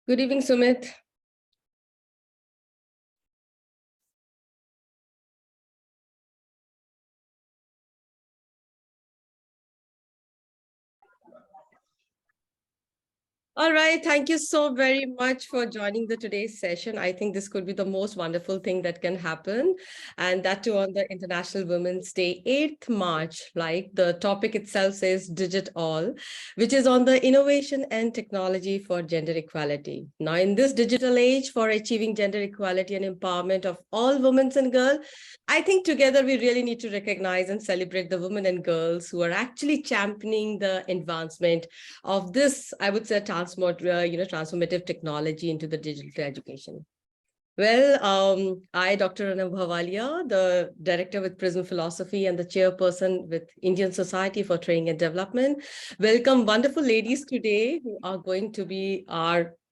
Good evening, Sumit. All right. Thank you so very much for joining the today's session. I think this could be the most wonderful thing that can happen. And that too on the International Women's Day, 8th March, like the topic itself says DigitALL, which is on the innovation and technology for gender equality. Now, in this digital age for achieving gender equality and empowerment of all women and girls, I think together we really need to recognize and celebrate the women and girls who are actually championing the advancement of this, I would say, transformative technology into the digital education. Well, I, Dr. Anam Bhavalia, the director with Prism Philosophy and the chairperson with Indian Society for Training and Development, welcome wonderful ladies today who are going to be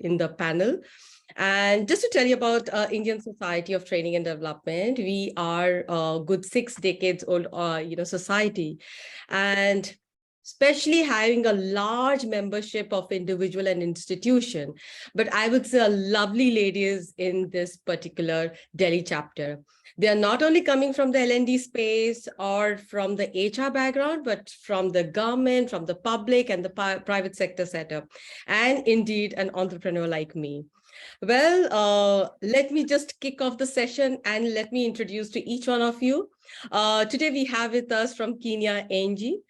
in the panel. And just to tell you about Indian Society of Training and Development, we are a good 6 decades old, society, and especially having a large membership of individual and institution. But I would say a lovely ladies in this particular Delhi chapter. They are not only coming from the L&D space or from the HR background, but from the government, from the public and the private sector setup, and indeed an entrepreneur like me. Well, let me just kick off the session and let me introduce to each one of you. Today we have with us from Kenya, Angie.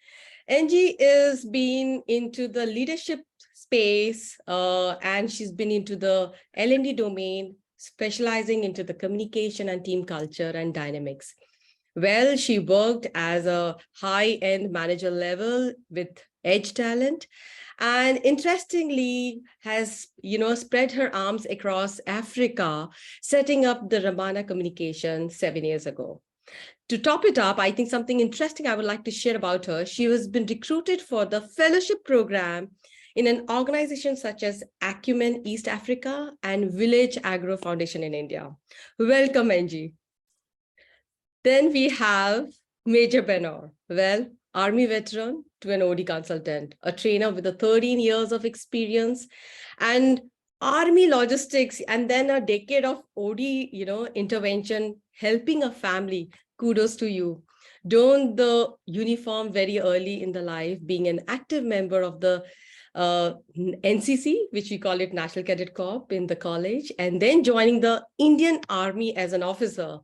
Angie is been into the leadership space and she's been into the L&D domain, specializing into the communication and team culture and dynamics. Well, she worked as a high-end manager level with edge talent, and interestingly has spread her arms across Africa, setting up the Ramana Communication 7 years ago. To top it up, I think something interesting I would like to share about her. She has been recruited for the fellowship program in an organization such as Acumen East Africa and Village Agro Foundation in India. Welcome, Angie. Then we have Major Benor. Well, Army veteran to an OD consultant, a trainer with 13 years of experience and Army logistics, and then a decade of OD, intervention, helping a family. Kudos to you. Don the uniform very early in the life, being an active member of the NCC, which we call it National Cadet Corps in the college, and then joining the Indian Army as an officer.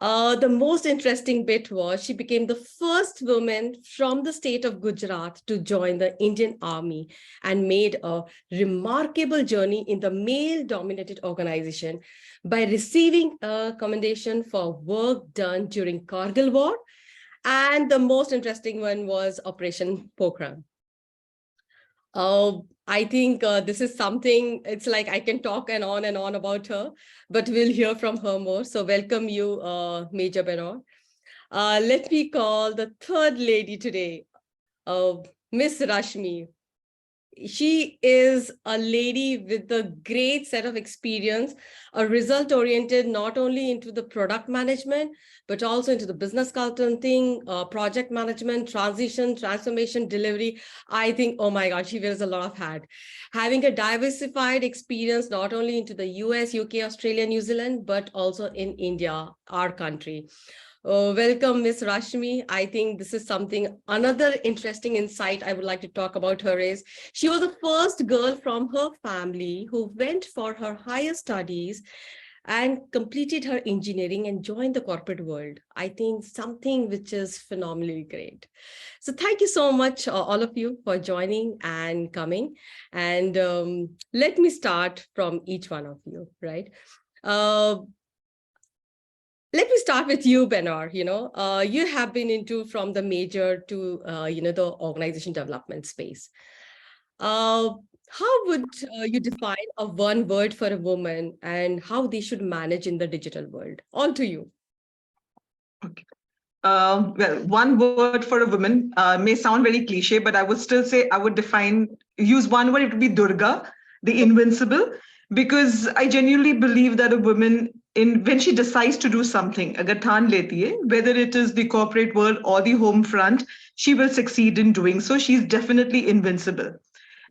The most interesting bit was she became the first woman from the state of Gujarat to join the Indian Army and made a remarkable journey in the male-dominated organization by receiving a commendation for work done during Kargil War. And the most interesting one was Operation Pokhran. I think this is something, it's like I can talk and on about her, but we'll hear from her more. So welcome you, Major Benor. Let me call the third lady today, Miss Rashmi. She is a lady with a great set of experience, a result-oriented, not only into the product management, but also into the business consulting, project management, transition, transformation, delivery. I think, oh my God, she wears a lot of hats. Having a diversified experience, not only into the US, UK, Australia, New Zealand, but also in India, our country. Welcome, Ms. Rashmi. I think this is another interesting insight I would like to talk about her is, she was the first girl from her family who went for her higher studies and completed her engineering and joined the corporate world. I think something which is phenomenally great. So thank you so much, all of you, for joining and coming. And let me start from each one of you, right? Let me start with you, Benor. You have been from the major to, the organization development space. How would you define a one word for a woman and how they should manage in the digital world? On to you. Okay. Well, one word for a woman may sound very cliche, but I would still say I would use one word, it would be Durga, the invincible, because I genuinely believe that a woman, when she decides to do something, agar thaan leti hai, whether it is the corporate world or the home front, she will succeed in doing so. She's definitely invincible.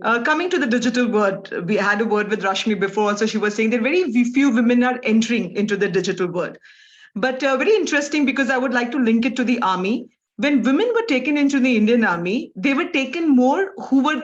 Coming to the digital world, we had a word with Rashmi before. So she was saying that very few women are entering into the digital world. But very interesting, because I would like to link it to the army. When women were taken into the Indian army, they were taken more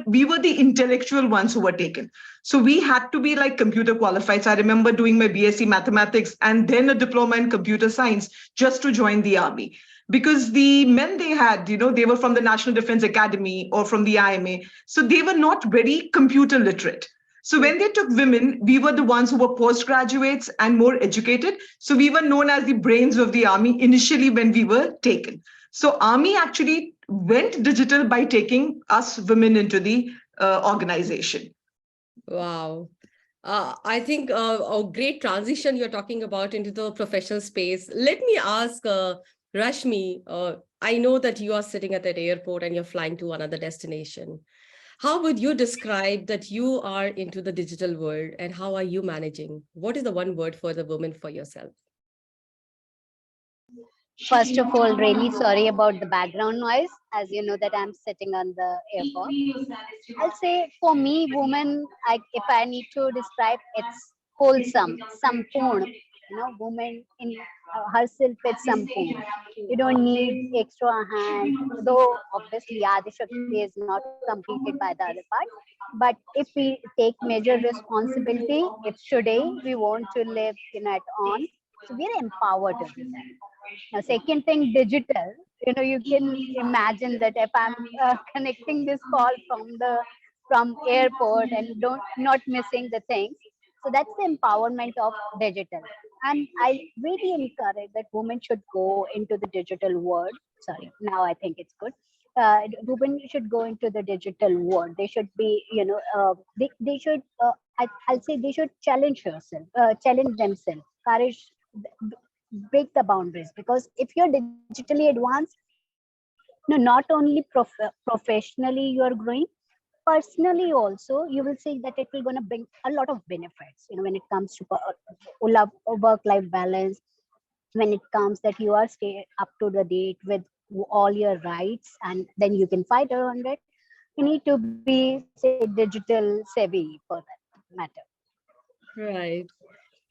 we were the intellectual ones who were taken. So we had to be like computer qualified. So I remember doing my BSc mathematics and then a diploma in computer science just to join the army. Because the men they had, they were from the National Defense Academy or from the IMA. So they were not very computer literate. So when they took women, we were the ones who were postgraduates and more educated. So we were known as the brains of the army initially when we were taken. So army actually went digital by taking us women into the organization. Wow. I think a great transition you're talking about into the professional space. Let me ask Rashmi, I know that you are sitting at that airport and you're flying to another destination. How would you describe that you are into the digital world and how are you managing? What is the one word for the woman for yourself? First of all, really sorry about the background noise. As you know that I'm sitting on the airport. I'll say for me, woman, if I need to describe, it's wholesome, sampoon. Woman in herself is sampoon. You don't need extra hand, though obviously Adi Shakti is not completed by the other part. But if we take major responsibility, if today we want to live at on, so we're empowered to do that. Now, second thing, digital. You can imagine that if I'm connecting this call from airport and don't not missing the things. So that's the empowerment of digital. And I really encourage that women should go into the digital world. Sorry, now I think it's good. Women should go into the digital world. They should be, they should. I'll say they should challenge themselves. Courage, break the boundaries, because if you're digitally advanced, not only professionally you are growing, personally also you will see that it will going to bring a lot of benefits, when it comes to work life balance, when it comes that you are stay up to the date with all your rights, and then you can fight around it. You need to be, say, digital savvy for that matter. Right.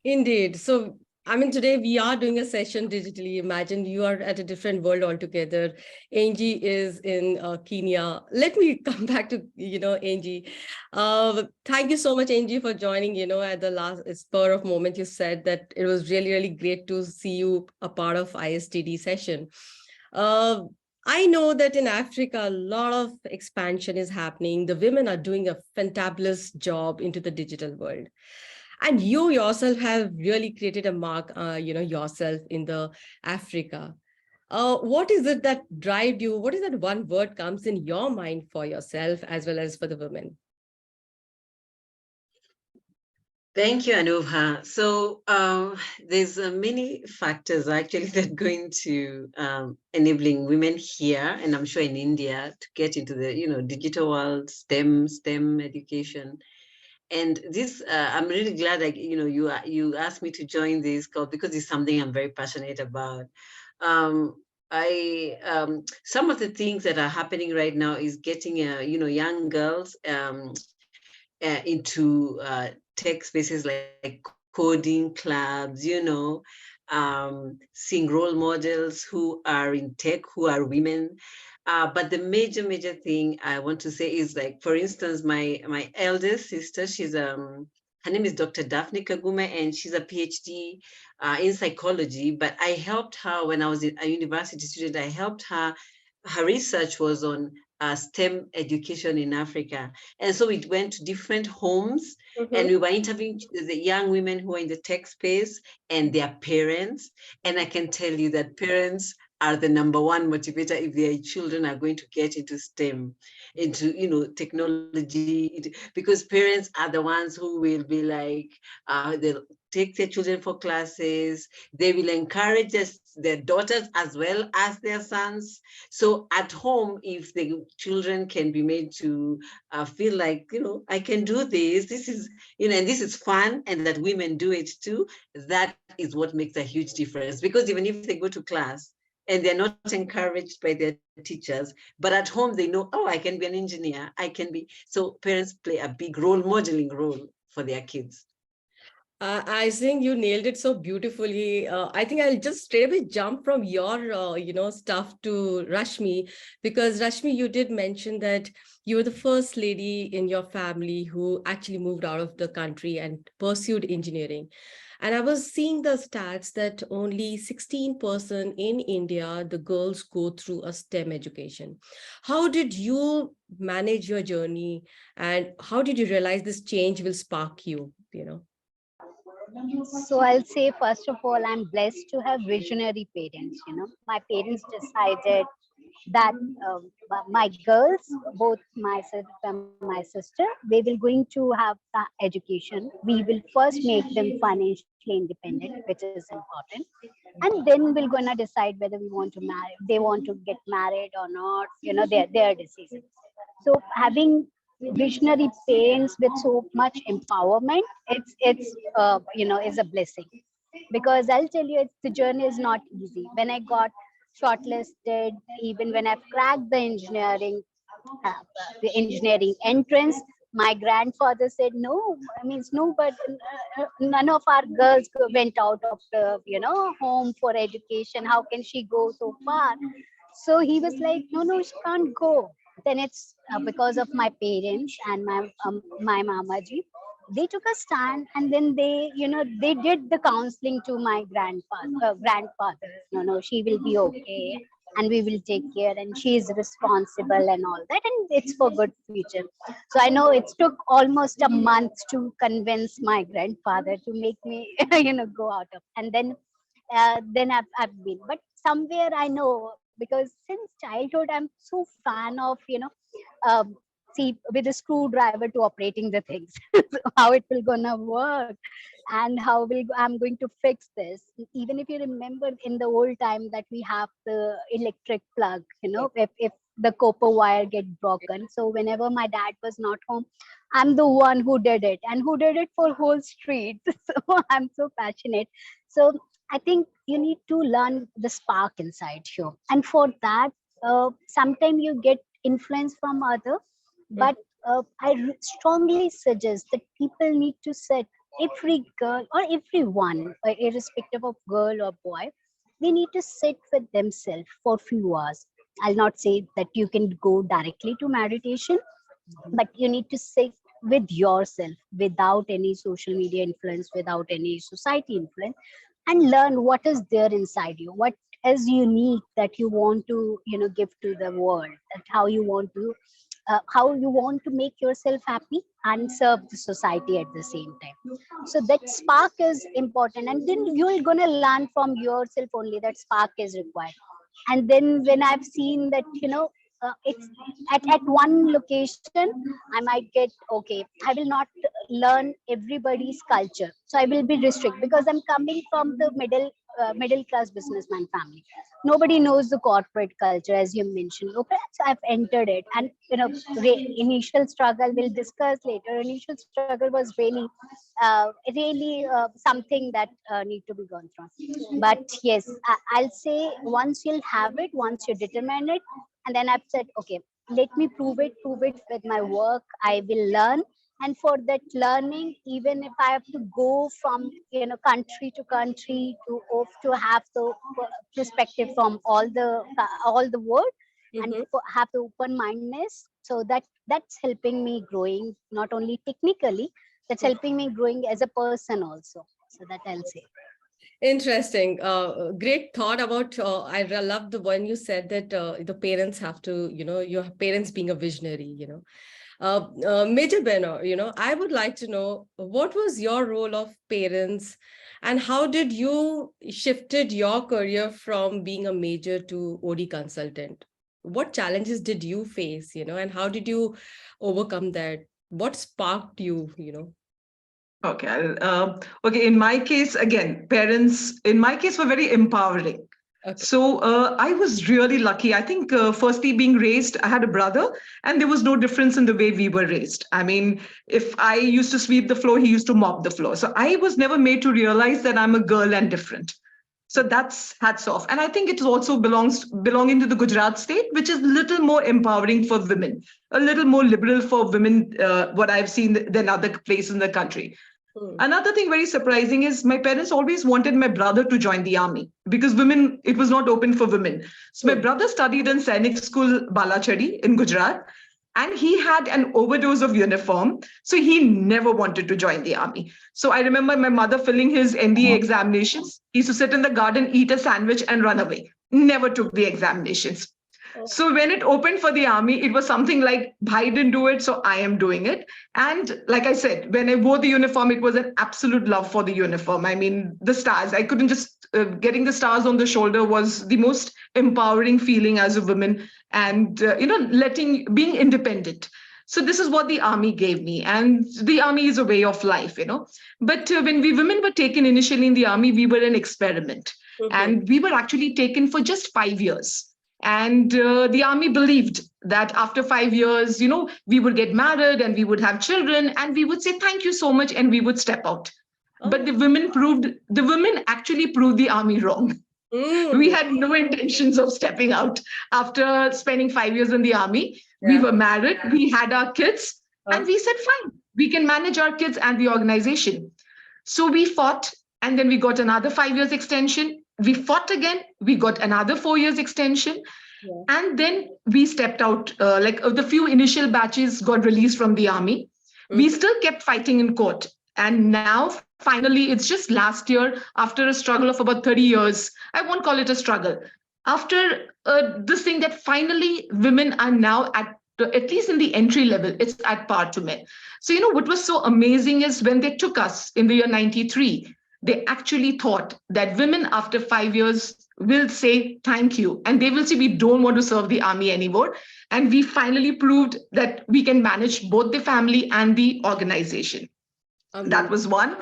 Indeed. So, I mean, today we are doing a session digitally. Imagine you are at a different world altogether. Angie is in Kenya. Let me come back to, Angie. Thank you so much, Angie, for joining, at the last spur of moment. You said that it was really, really great to see you a part of ISTD session. Uh, I know that in Africa, a lot of expansion is happening. The women are doing a fantabulous job into the digital world. And you yourself have really created a mark, yourself in the Africa. What is it that drives you? What is that one word comes in your mind for yourself as well as for the women? Thank you, Anubha. So there's many factors actually that go into enabling women here, and I'm sure in India, to get into the digital world, STEM education. And this, I'm really glad that you asked me to join this call, because it's something I'm very passionate about. Some of the things that are happening right now is getting young girls into tech spaces like coding clubs, seeing role models who are in tech, who are women. But the major thing I want to say is, like, for instance, my eldest sister, her name is Dr. Daphne Kagume, and she's a PhD in psychology. But I helped her when I was a university student. I helped her. Her research was on STEM education in Africa. And so we went to different homes, and we were interviewing the young women who are in the tech space and their parents. And I can tell you that parents are the number one motivator if their children are going to get into STEM, into technology, because parents are the ones who will be like, they'll take their children for classes. They will encourage their daughters as well as their sons. So at home, if the children can be made to feel like, I can do this, this is, and this is fun, and that women do it too, that is what makes a huge difference. Because even if they go to class, and they're not encouraged by their teachers, but at home they know, oh, I can be an engineer, I can be. So parents play a big modeling role for their kids. I think you nailed it so beautifully. I think I'll just straight away jump from your, stuff to Rashmi, because Rashmi, you did mention that you were the first lady in your family who actually moved out of the country and pursued engineering. And I was seeing the stats that only 16% in India, the girls go through a STEM education. How did you manage your journey, and how did you realize this change will spark you, So I'll say, first of all, I'm blessed to have visionary parents. My parents decided that my girls, both myself and my sister, they will going to have the education. We will first make them financially independent, which is important, and then we're gonna decide whether we want to marry, they want to get married or not. Their decision. So having visionary parents with so much empowerment, it's is a blessing, because I'll tell you, the journey is not easy. When I got shortlisted, even when I've cracked uh, the engineering entrance, my grandfather said no. I mean, no, but none of our girls went out of the home for education. How can she go so far? So he was like, no, no, she can't go. Then it's because of my parents and my mamaji. They took a stand, and then they did the counseling to my grandfather. No, no, she will be okay, and we will take care, and she is responsible and all that, and it's for good future. So I know it took almost a month to convince my grandfather to make me go out of, and then I've been. But somewhere I know, because since childhood I'm so fan of see, with a screwdriver to operating the things. So how it will gonna work, and how I'm going to fix this. Even if you remember in the old time that we have the electric plug, if the copper wire get broken, so whenever my dad was not home, I'm the one who did it, and who did it for whole street. So I'm so passionate. So I think you need to learn the spark inside you, and for that, sometimes you get influence from other, but I strongly suggest that people need to set, every girl or everyone, irrespective of girl or boy, they need to sit with themselves for few hours. I'll not say that you can go directly to meditation, but you need to sit with yourself without any social media influence, without any society influence, and learn what is there inside you, what is unique that you want to give to the world, that how you want to make yourself happy and serve the society at the same time. So that spark is important, and then you're gonna learn from yourself only, that spark is required. And then when I've seen that it's at one location, I might get, okay, I will not learn everybody's culture, so I will be restrict, because I'm coming from the middle class businessman family. Nobody knows the corporate culture, as you mentioned. Okay, so I've entered it, and initial struggle we'll discuss later. Initial struggle was really something that need to be gone through. But yes, I'll say, once you'll have it, once you determine it, and then I've said, okay, let me prove it with my work. I will learn, and for that learning, even if I have to go from country to country to have the perspective from all the world, and Mhm. have the open mindedness, so that's helping me growing, not only technically, that's helping me growing as a person also. So that I'll say. Interesting. Great thought about. Love the one you said that the parents have to, your parents being a visionary. Major Benno, I would like to know, what was your role of parents, and how did you shifted your career from being a major to OD consultant? What challenges did you face, and how did you overcome that? What sparked you? Okay. Okay. In my case, again, parents, in my case, were very empowering. Okay. So I was really lucky. I think, firstly, being raised, I had a brother, and there was no difference in the way we were raised. I mean, if I used to sweep the floor, he used to mop the floor. So I was never made to realize that I'm a girl and different. So that's hats off. And I think it also belonging to the Gujarat state, which is a little more empowering for women, a little more liberal for women, what I've seen than other places in the country. Another thing very surprising is my parents always wanted my brother to join the army because women, it was not open for women. So my brother studied in Sainik School, Balachadi in Gujarat, and he had an overdose of uniform. So he never wanted to join the army. So I remember my mother filling his NDA examinations. He used to sit in the garden, eat a sandwich, and run away. Never took the examinations. So when it opened for the army, it was something like, I didn't do it, so I am doing it. And like I said, when I wore the uniform, it was an absolute love for the uniform. I mean, the stars, I couldn't just, getting the stars on the shoulder was the most empowering feeling as a woman and, being independent. So this is what the army gave me. And the army is a way of life, But when we women were taken initially in the army, we were an experiment. And we were actually taken for just 5 years. And the army believed that after 5 years, we would get married and we would have children and we would say, thank you so much. And we would step out. But the women actually proved the army wrong. We had no intentions of stepping out after spending 5 years in the army. We were married, we had our kids, and we said, fine, we can manage our kids and the organization. So we fought, and then we got another 5 years extension. We fought again, we got another 4 years extension. And then we stepped out, the few initial batches got released from the army. We still kept fighting in court. And now, finally, it's just last year, after a struggle of about 30 years, I won't call it a struggle. After this thing that finally women are now at least in the entry level, it's at par to men. So, what was so amazing is when they took us in the year 93, they actually thought that women after 5 years will say thank you. And they will say, we don't want to serve the army anymore. And we finally proved that we can manage both the family and the organization. That was one.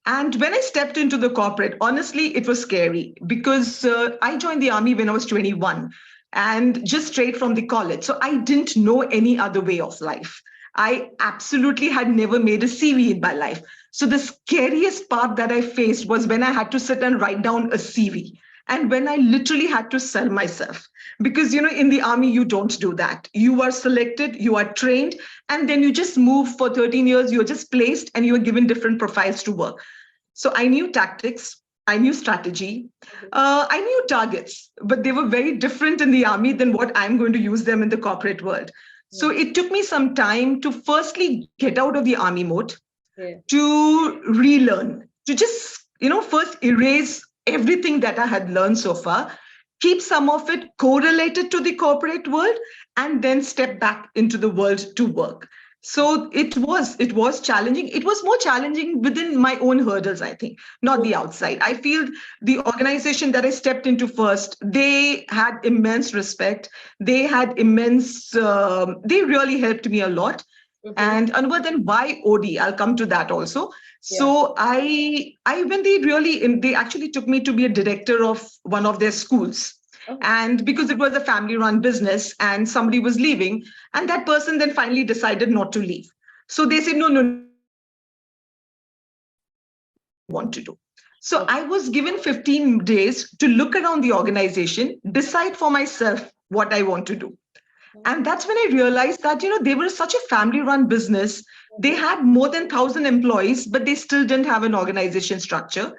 And when I stepped into the corporate, honestly, it was scary because I joined the army when I was 21 and just straight from the college. So I didn't know any other way of life. I absolutely had never made a CV in my life. So the scariest part that I faced was when I had to sit and write down a CV. And when I literally had to sell myself, because, in the army, you don't do that. You are selected, you are trained, and then you just move for 13 years, you're just placed and you are given different profiles to work. So I knew tactics, I knew strategy, I knew targets, but they were very different in the army than what I'm going to use them in the corporate world. So it took me some time to firstly get out of the army mode, to relearn, to just, first erase everything that I had learned so far, keep some of it correlated to the corporate world, and then step back into the world to work. So it was challenging. It was more challenging within my own hurdles, I think, not the outside. I feel the organization that I stepped into first, they had immense respect. They had they really helped me a lot. And Anubha, then why OD? I'll come to that also. So I when they actually took me to be a director of one of their schools. And because it was a family-run business and somebody was leaving, and that person then finally decided not to leave. So they said, no, want to do. So I was given 15 days to look around the organization, decide for myself what I want to do. And that's when I realized that, they were such a family-run business. They had more than 1,000 employees, but they still didn't have an organization structure.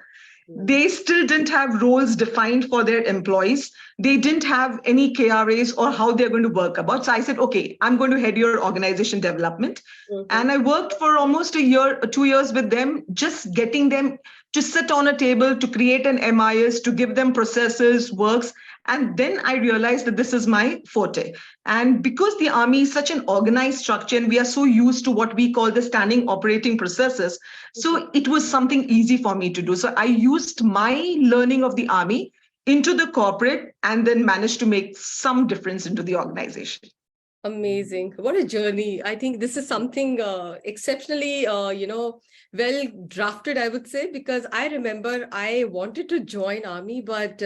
They still didn't have roles defined for their employees. They didn't have any KRAs or how they're going to work about. So I said, okay, I'm going to head your organization development. And I worked for almost a year, 2 years with them, just getting them to sit on a table, to create an MIS, to give them processes, works. And then I realized that this is my forte. And because the army is such an organized structure and we are so used to what we call the standing operating processes, so it was something easy for me to do. So I used my learning of the army into the corporate and then managed to make some difference into the organization. Amazing. What a journey. I think this is something exceptionally, well drafted, I would say, because I remember I wanted to join army, but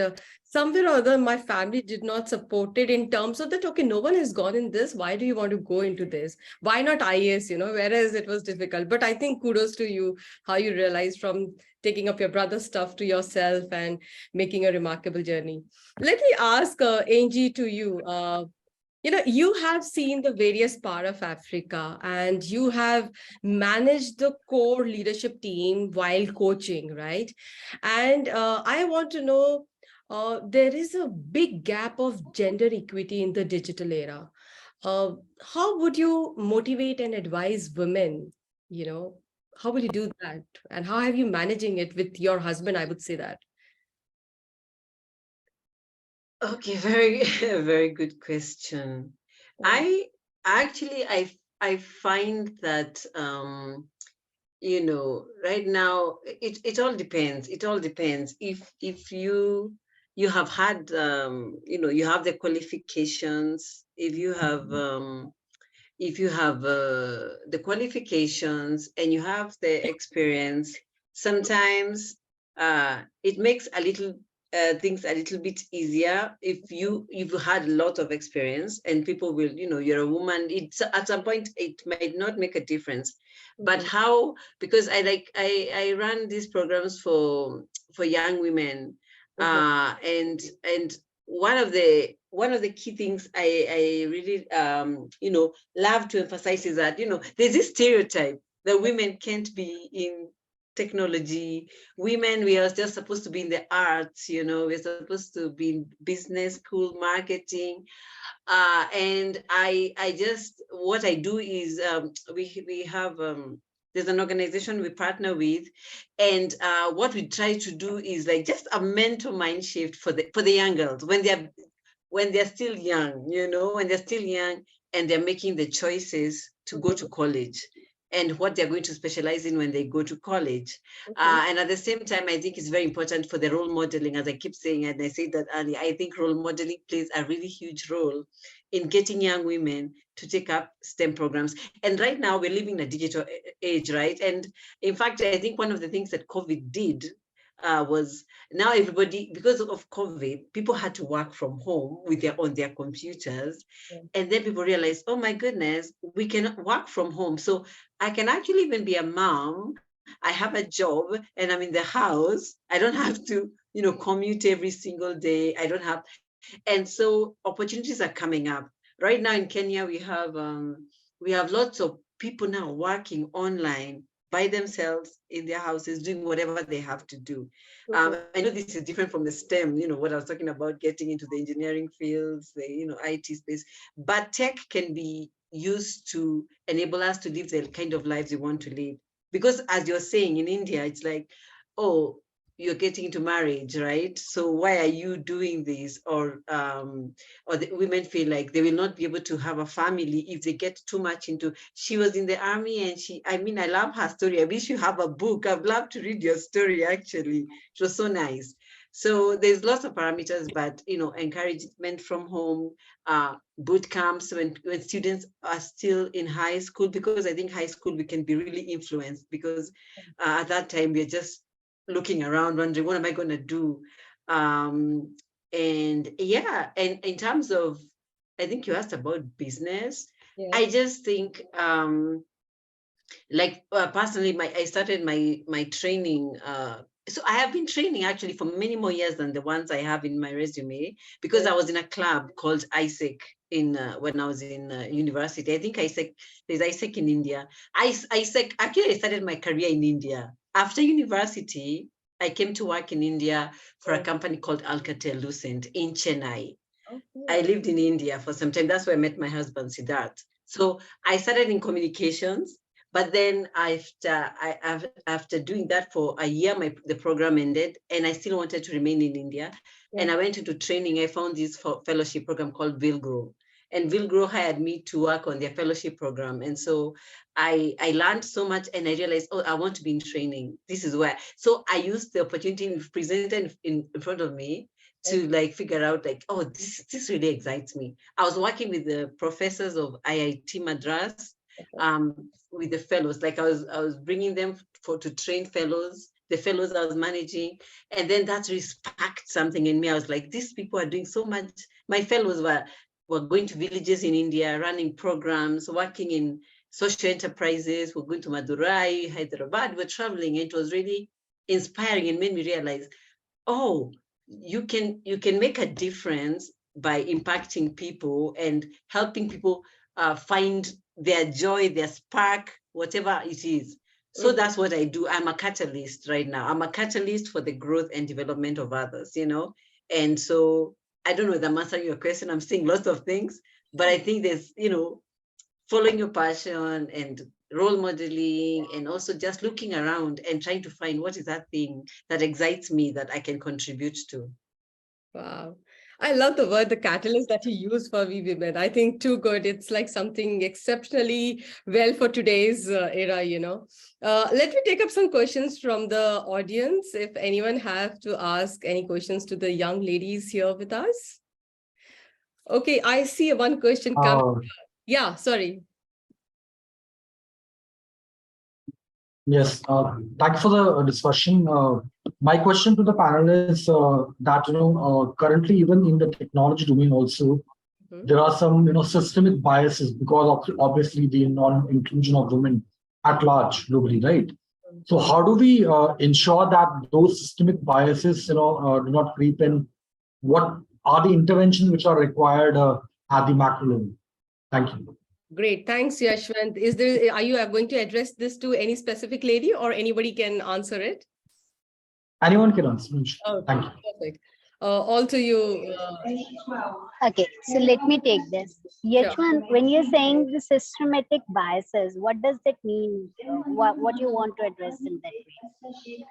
somewhere or other, my family did not support it in terms of that, okay, no one has gone in this. Why do you want to go into this? Why not IAS, whereas it was difficult. But I think kudos to you, how you realized from taking up your brother's stuff to yourself and making a remarkable journey. Let me ask Angie to you. You have seen the various part of Africa and you have managed the core leadership team while coaching, right? And I want to know, there is a big gap of gender equity in the digital era. How would you motivate and advise women? You know, how will you do that? And how have you managing it with your husband? I would say that. Okay, very, very good question. I actually, I find that, right now, it all depends. It all depends. If you have had, you have the qualifications, if you have the qualifications and you have the experience, sometimes it makes a little things a little bit easier if you had a lot of experience and people will, you're a woman. It's at some point it might not make a difference, but how? Because I run these programs for young women, and one of the key things I really love to emphasize is that there's this stereotype that women can't be in technology. Women, we are just supposed to be in the arts, we're supposed to be in business school, marketing, and I just, what I do is, we have there's an organization we partner with, and what we try to do is like just a mental mind shift for the young girls when they're still young, when they're still young and they're making the choices to go to college and what they're going to specialize in when they go to college. And at the same time, I think it's very important for the role modeling, as I keep saying, and I said that earlier, I think role modeling plays a really huge role in getting young women to take up STEM programs. And right now we're living in a digital age, right? And in fact, I think one of the things that COVID did was, now everybody, because of COVID, people had to work from home on their computers. And then people realized, oh my goodness, we can work from home. So I can actually even be a mom. I have a job and I'm in the house. I don't have to, commute every single day. I don't have, and so opportunities are coming up. Right now in Kenya, we have lots of people now working online by themselves in their houses, doing whatever they have to do. I know this is different from the STEM, what I was talking about, getting into the engineering fields, the IT space, but tech can be used to enable us to live the kind of lives we want to live. Because as you're saying, in India, it's like, oh, you're getting into marriage, right? So why are you doing this? Or the women feel like they will not be able to have a family if they get too much into, she was in the army and I love her story. I wish you have a book. I'd love to read your story, actually. It was so nice. So there's lots of parameters, but encouragement from home, boot camps when students are still in high school, because I think high school we can be really influenced, because at that time we're just looking around, wondering, what am I going to do? And yeah, and in terms of, I think you asked about business. I just think, personally, I started my training. So I have been training actually for many more years than the ones I have in my resume, because I was in a club called ISEC when I was in university. I think there's ISEC in India. ISEC, actually, I started my career in India. After university, I came to work in India for a company called Alcatel-Lucent in Chennai. I lived in India for some time. That's where I met my husband, Siddharth. So I started in communications, but then after doing that for a year, the program ended, and I still wanted to remain in India. And I went into training. I found this fellowship program called Vilgro. And Vilgro hired me to work on their fellowship program. And so I learned so much, and I realized, oh, I want to be in training. This is where. So I used the opportunity presented in front of me to figure out oh, this really excites me. I was working with the professors of IIT Madras, with the fellows. I was bringing them to train fellows the fellows I was managing. And then that sparked something in me. I was like, these people are doing so much. My fellows were going to villages in India, running programs, working in social enterprises. We're going to Madurai, Hyderabad, we're traveling. It was really inspiring and made me realize, oh, you can make a difference by impacting people and helping people find their joy, their spark, whatever it is. So that's what I do. I'm a catalyst right now. I'm a catalyst for the growth and development of others, And so I don't know if I'm answering your question. I'm saying lots of things, but I think there's, following your passion and role modeling, and also just looking around and trying to find what is that thing that excites me that I can contribute to. Wow. I love the word, the catalyst that you use for we women. I think too good. It's like something exceptionally well for today's era, Let me take up some questions from the audience. If anyone have to ask any questions to the young ladies here with us. Okay, I see one question coming. Yeah, sorry. Yes, thanks for the discussion. My question to the panel is that currently even in the technology domain also there are some systemic biases because of obviously the non-inclusion of women at large globally, right? So how do we ensure that those systemic biases do not creep in? What are the interventions which are required at the macro level? Thank you. Great. Thanks, Yashwant. Are you going to address this to any specific lady or anybody can answer it? Anyone can answer. Oh, thank you. Perfect. All to you. Okay, so let me take this. Yashwant, when you're saying the systematic biases, what does that mean? What you want to address in that way?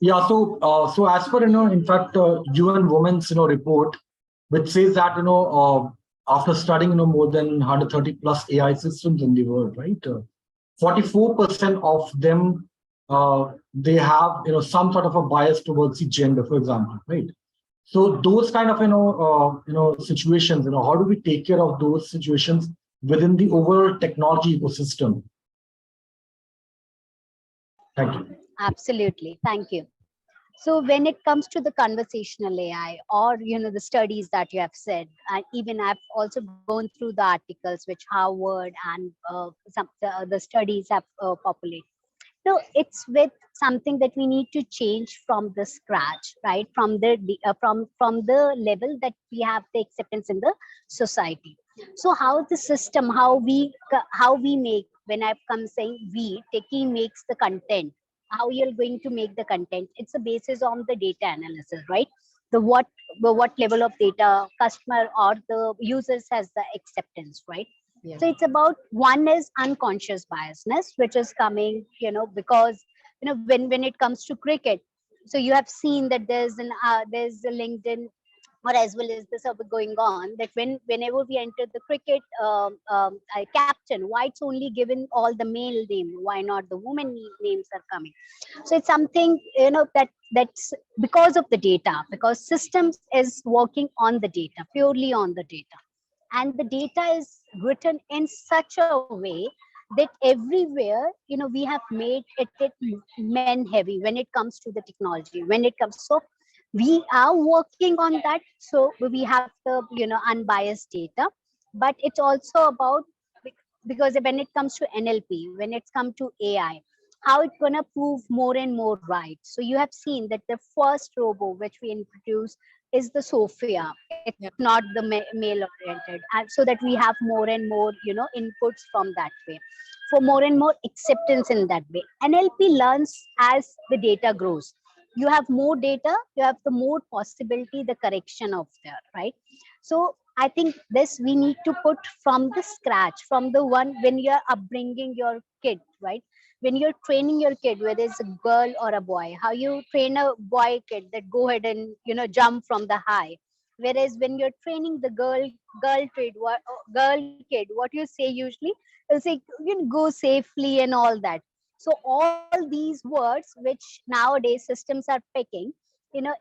Yeah, so as per in fact, UN Women's report, which says that after studying more than 130 plus AI systems in the world, right? 44% of them they have some sort of a bias towards the gender, for example, right? So those kind of situations, how do we take care of those situations within the overall technology ecosystem? Thank you. Absolutely, thank you. So when it comes to the conversational AI, or the studies that you have said, and even I've also gone through the articles which Harvard and some the studies have populated. So it's with something that we need to change from the scratch, right? From the level that we have the acceptance in the society. So how the system, how we make, when I've come saying we, Techie makes the content, how you're going to make the content, it's a basis on the data analysis, right? What level of data customer or the users has the acceptance, right? Yeah. So it's about, one is unconscious biasness, which is coming, because when it comes to cricket, so you have seen that there's a LinkedIn or as well as the survey going on, that whenever we enter the cricket captain, why it's only given all the male name, why not the women names are coming? So it's something that's because of the data, because systems is working on the data, purely on the data, and the data is written in such a way that everywhere we have made it men heavy when it comes to the technology, when it comes. So we are working on that, so we have the unbiased data, but it's also about, because when it comes to NLP, when it's come to AI, how it's gonna prove more and more right. So you have seen that the first robo which we introduced is the Sophia. It's not the male oriented, and so that we have more and more inputs from that way, for more and more acceptance in that way. NLP learns as the data grows. You have more data, you have the more possibility the correction of there, right? So I think this we need to put from the scratch, from the one when you're upbringing your kid, right? When you're training your kid, whether it's a girl or a boy, how you train a boy kid that go ahead and jump from the high, whereas when you're training the girl kid, what you say usually, you'll say go safely and all that. So all these words which nowadays systems are picking,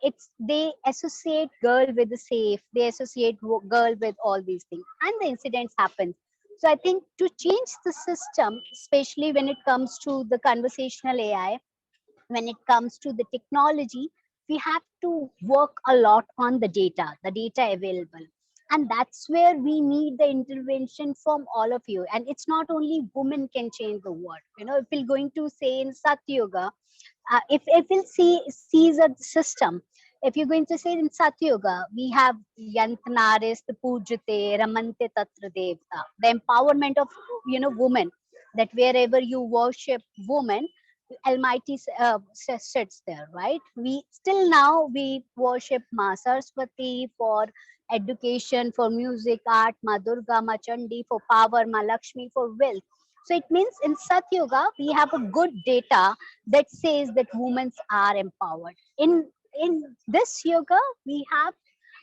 it's, they associate girl with the safe, they associate girl with all these things, and the incidents happen. So I think to change the system, especially when it comes to the conversational AI, when it comes to the technology, we have to work a lot on the data available. And that's where we need the intervention from all of you. And it's not only women can change the world. If we're going to say in Satya Yoga, if we'll sees a system, if you're going to say in Satya Yoga, we have Yantnaris, the Pujate, Ramante Tatra Devta, the empowerment of women, that wherever you worship woman, Almighty sits there, right? We still now we worship Ma Saraswati for education, for music, art, Ma Durga, Ma Chandi for power, Ma Lakshmi for wealth. So it means in Sat Yoga we have a good data that says that women are empowered. In this yoga we have,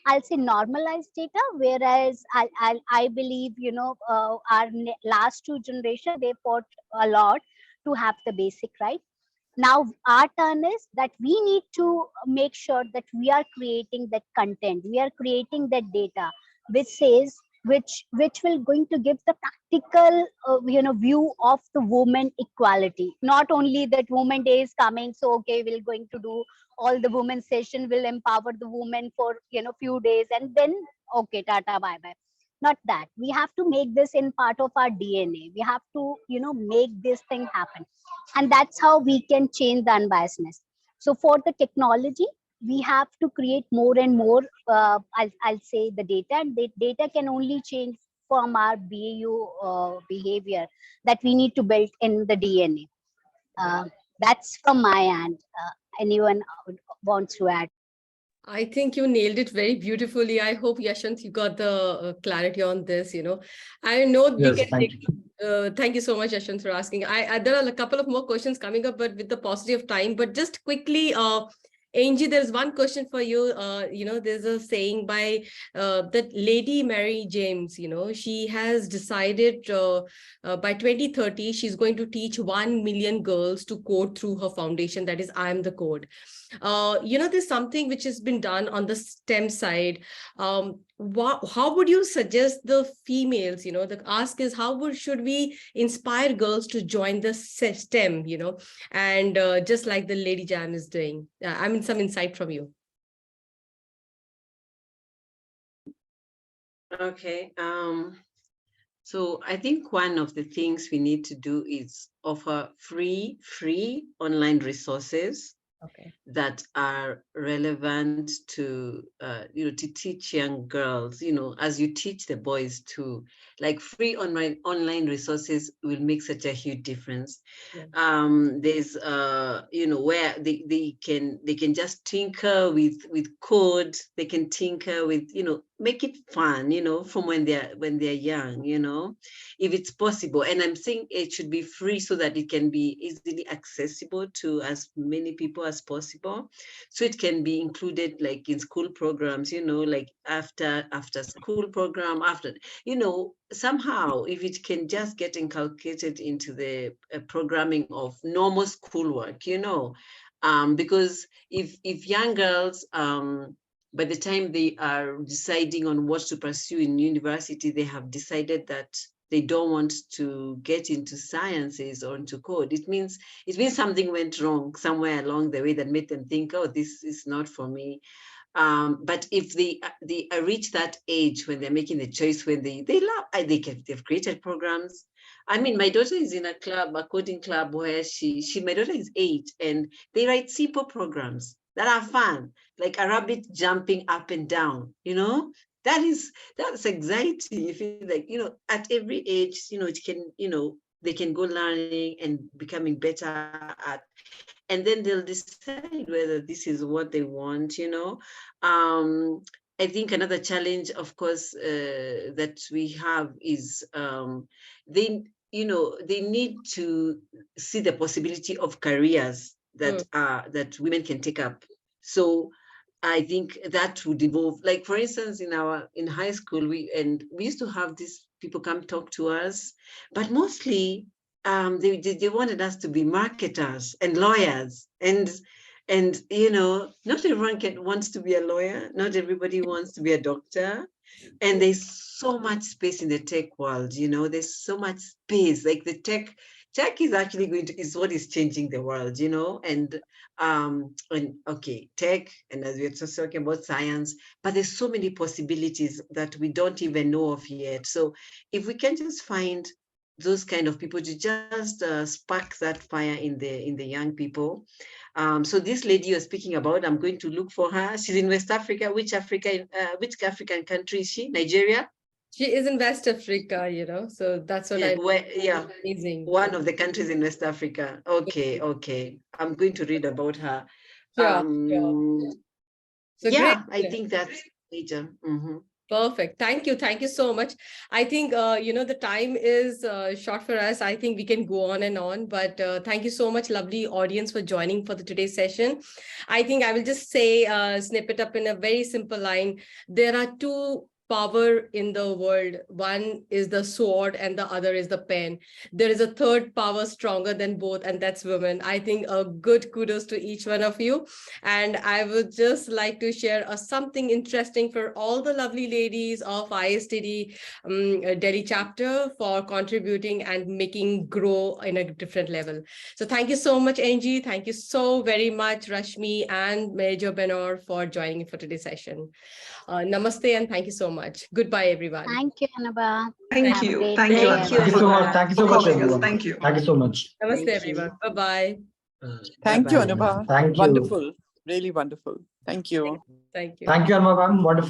I'll say, normalized data, whereas I believe our last two generation they fought a lot to have the basic right. Now our turn is that we need to make sure that we are creating that content, we are creating that data which says which will going to give the practical view of the woman equality. Not only that woman day is coming, so okay, we're going to do all the women session, will empower the women for few days and then okay, tata, bye bye. Not that. We have to make this in part of our DNA. We have to make this thing happen, and that's how we can change the unbiasedness. So for the technology, we have to create more and more, I'll say, the data, and the data can only change from our BAU behavior that we need to build in the DNA. uh, that's from my end. Anyone wants to add? I think you nailed it very beautifully. I hope, Yashant, you got the clarity on this. I know we Yes, can thank take. you. Thank you so much, Yashant, for asking. There are a couple of more questions coming up, but with the paucity of time. But just quickly, Angie, there's one question for you. There's a saying by that Lady Mary James. She has decided by 2030 she's going to teach 1 million girls to code through her foundation. That is, I Am the Code. There's something which has been done on the STEM side. How would you suggest the females, the ask is should we inspire girls to join the STEM, and just like the Lady Jam is doing? I mean, some insight from you. Okay. So I think one of the things we need to do is offer free online resources Okay. that are relevant to to teach young girls, as you teach the boys too. Like free online resources will make such a huge difference. Yeah. There's where they can just tinker with code. They can tinker with, make it fun, from when they're young, if it's possible. And I'm saying it should be free so that it can be easily accessible to as many people as possible. So it can be included like in school programs, like after school program, after, somehow if it can just get inculcated into the programming of normal schoolwork, because if young girls, by the time they are deciding on what to pursue in university, they have decided that they don't want to get into sciences or into code. It means something went wrong somewhere along the way that made them think, oh, this is not for me. But if they reach that age when they're making the choice, when they love, they've created programs. I mean, my daughter is in a coding club, where my daughter is 8, and they write simple programs that are fun, like a rabbit jumping up and down, that's exciting. You feel like, at every age, it can, they can go learning and becoming better at, and then they'll decide whether this is what they want, I think another challenge, of course, that we have is they need to see the possibility of careers that women can take up. So I think that would evolve. Like, for instance, in high school, we used to have these people come talk to us, but mostly they wanted us to be marketers and lawyers, and not everyone wants to be a lawyer. Not everybody wants to be a doctor. And there's so much space in the tech world, there's so much space. Like the tech tech is actually is what is changing the world, you know, and okay, tech, and as we're just talking about science, but there's so many possibilities that we don't even know of yet. So if we can just find those kind of people to just spark that fire in the young people. So this lady you're speaking about, I'm going to look for her. She's in West Africa. Which African country is she? Nigeria? She is in West Africa, you know, so that's what I Yeah, amazing. one of the countries in West Africa. Okay. I'm going to read about her. Sure, sure. So great. Yeah, I think that's major. Perfect. Thank you. Thank you so much. I think, the time is short for us. I think we can go on and on, but thank you so much, lovely audience, for joining for the today's session. I think I will just say, snip it up in a very simple line. There are two power in the world. One is the sword and the other is the pen. There is a third power stronger than both, and that's women. I think a good kudos to each one of you. And I would just like to share something interesting for all the lovely ladies of ISTD Delhi chapter for contributing and making grow in a different level. So thank you so much, Angie. Thank you so very much, Rashmi and Major Benor, for joining for today's session. Namaste and thank you so much. Goodbye, everyone. Thank you, Anubha. Thank Have a you. great Thank you, day, Thank you, Thank you so much. everyone. Thank you for so much, calling us. everyone. Thank you. Thank you so much. Namaste, Thank everyone. you. Bye-bye. Thank you, Bye-bye. Anubha. Thank you. Wonderful. Really wonderful. Thank you. Thank you. Thank you, Anma ma'am. Wonderful.